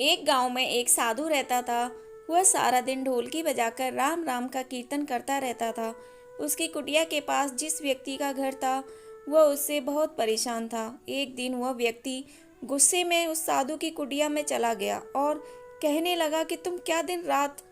एक गांव में एक साधु रहता था। वह सारा दिन ढोलकी बजाकर राम राम का कीर्तन करता रहता था। उसकी कुटिया के पास जिस व्यक्ति का घर था वह उससे बहुत परेशान था। एक दिन वह व्यक्ति गुस्से में उस साधु की कुटिया में चला गया और कहने लगा कि तुम क्या दिन रात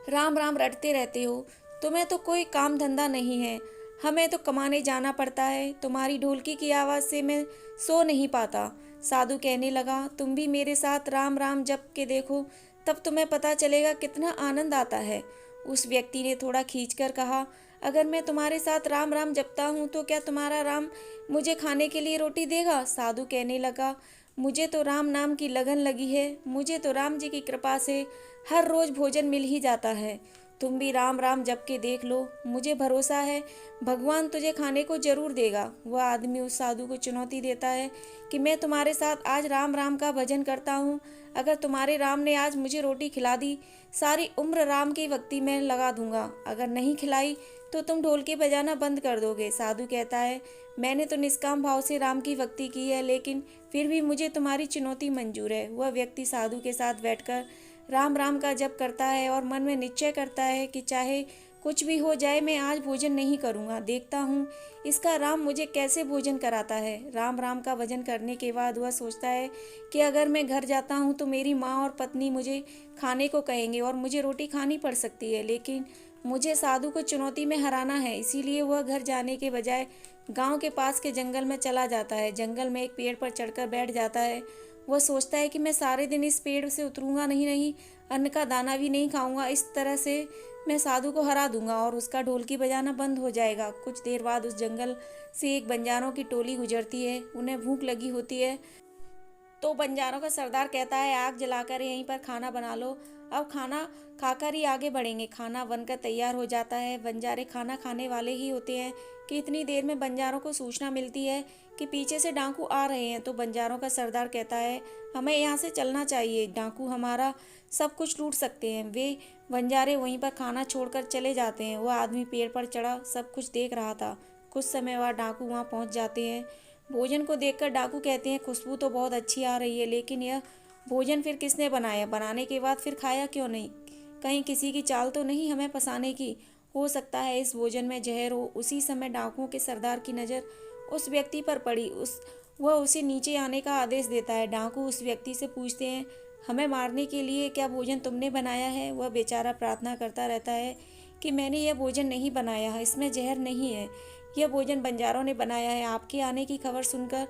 राम राम रटते रहते हो। तुम्हें तो कोई काम धंधा नहीं है। हमें तो कमाने जाना पड़ता है। तुम्हारी ढोलकी की आवाज़ से मैं सो नहीं पाता। साधु कहने लगा, तुम भी मेरे साथ राम राम जप के देखो, तब तुम्हें पता चलेगा कितना आनंद आता है। उस व्यक्ति ने थोड़ा खींचकर कहा, अगर मैं तुम्हारे साथ राम राम जपता हूँ तो क्या तुम्हारा राम मुझे खाने के लिए रोटी देगा? साधु कहने लगा, मुझे तो राम नाम की लगन लगी है। मुझे तो राम जी की कृपा से हर रोज भोजन मिल ही जाता है। तुम भी राम राम जप के देख लो, मुझे भरोसा है भगवान तुझे खाने को जरूर देगा। वह आदमी उस साधु को चुनौती देता है कि मैं तुम्हारे साथ आज राम राम का भजन करता हूँ। अगर तुम्हारे राम ने आज मुझे रोटी खिला दी, सारी उम्र राम की भक्ति में लगा दूंगा। अगर नहीं खिलाई तो तुम ढोलकी बजाना बंद कर दोगे। साधु कहता है, मैंने तो निष्काम भाव से राम की भक्ति की है, लेकिन फिर भी मुझे तुम्हारी चुनौती मंजूर है। वह व्यक्ति साधु के साथ बैठकर राम राम का जप करता है और मन में निश्चय करता है कि चाहे कुछ भी हो जाए मैं आज भोजन नहीं करूँगा। देखता हूँ इसका राम मुझे कैसे भोजन कराता है। राम राम का भजन करने के बाद वह सोचता है कि अगर मैं घर जाता हूँ तो मेरी माँ और पत्नी मुझे खाने को कहेंगे और मुझे रोटी खानी पड़ सकती है, लेकिन मुझे साधु को चुनौती में हराना है। इसीलिए वह घर जाने के बजाय गांव के पास के जंगल में चला जाता है। जंगल में एक पेड़ पर चढ़कर बैठ जाता है। वह सोचता है कि मैं सारे दिन इस पेड़ से उतरूंगा नहीं, अन्न का दाना भी नहीं खाऊंगा। इस तरह से मैं साधु को हरा दूंगा और उसका ढोलकी बजाना बंद हो जाएगा। कुछ देर बाद उस जंगल से एक बंजारों की टोली गुजरती है। उन्हें भूख लगी होती है तो बंजारों का सरदार कहता है, आग जलाकर यहीं पर खाना बना लो। अब खाना खाकर ही आगे बढ़ेंगे। खाना बनकर तैयार हो जाता है। बंजारे खाना खाने वाले ही होते हैं कि इतनी देर में बंजारों को सूचना मिलती है कि पीछे से डाकू आ रहे हैं। तो बंजारों का सरदार कहता है, हमें यहाँ से चलना चाहिए, डाकू हमारा सब कुछ लूट सकते हैं। वे बंजारे वहीं पर खाना छोड़कर चले जाते हैं। वह आदमी पेड़ पर चढ़ा सब कुछ देख रहा था। कुछ समय बाद डाकू वहाँ पहुँच जाते हैं। भोजन को देखकर डाकू कहते हैं, खुशबू तो बहुत अच्छी आ रही है, लेकिन यह भोजन फिर किसने बनाया? बनाने के बाद फिर खाया क्यों नहीं? कहीं किसी की चाल तो नहीं हमें फंसाने की? हो सकता है इस भोजन में जहर हो। उसी समय डाकुओं के सरदार की नज़र उस व्यक्ति पर पड़ी। वह उसे नीचे आने का आदेश देता है। डाकू उस व्यक्ति से पूछते हैं, हमें मारने के लिए क्या भोजन तुमने बनाया है? वह बेचारा प्रार्थना करता रहता है कि मैंने यह भोजन नहीं बनाया है, इसमें जहर नहीं है, यह भोजन बंजारों ने बनाया है। आपके आने की खबर सुनकर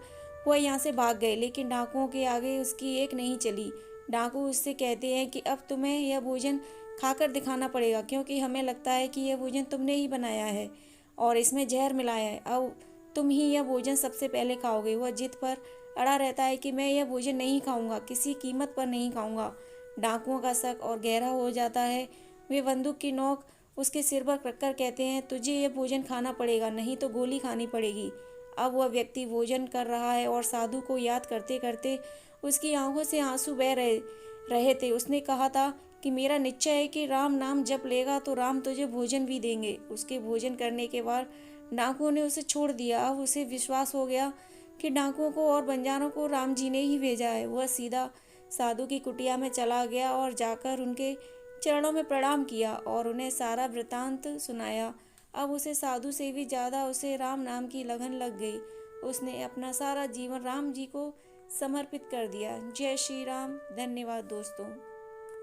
वह यहाँ से भाग गए, लेकिन डाकुओं के आगे उसकी एक नहीं चली। डाकू उससे कहते हैं कि अब तुम्हें यह भोजन खाकर दिखाना पड़ेगा, क्योंकि हमें लगता है कि यह भोजन तुमने ही बनाया है और इसमें जहर मिलाया है। अब तुम ही यह भोजन सबसे पहले खाओगे। वह जिद पर अड़ा रहता है कि मैं यह भोजन नहीं खाऊंगा, किसी कीमत पर नहीं खाऊंगा। डाकुओं का शक और गहरा हो जाता है। वे बंदूक की नोक उसके सिर पर रखकर कहते हैं, तुझे यह भोजन खाना पड़ेगा, नहीं तो गोली खानी पड़ेगी। अब वह व्यक्ति भोजन कर रहा है और साधु को याद करते करते उसकी आंखों से आंसू बह रहे थे। उसने कहा था कि मेरा निश्चय है कि राम नाम जप लेगा तो राम तुझे भोजन भी देंगे। उसके भोजन करने के बाद डाकुओं ने उसे छोड़ दिया। अब उसे विश्वास हो गया कि डाकुओं को और बंजारों को राम जी ने ही भेजा है। वह सीधा साधु की कुटिया में चला गया और जाकर उनके चरणों में प्रणाम किया और उन्हें सारा वृतांत सुनाया। अब उसे साधु से भी ज़्यादा उसे राम नाम की लगन लग गई। उसने अपना सारा जीवन राम जी को समर्पित कर दिया। जय श्री राम। धन्यवाद दोस्तों।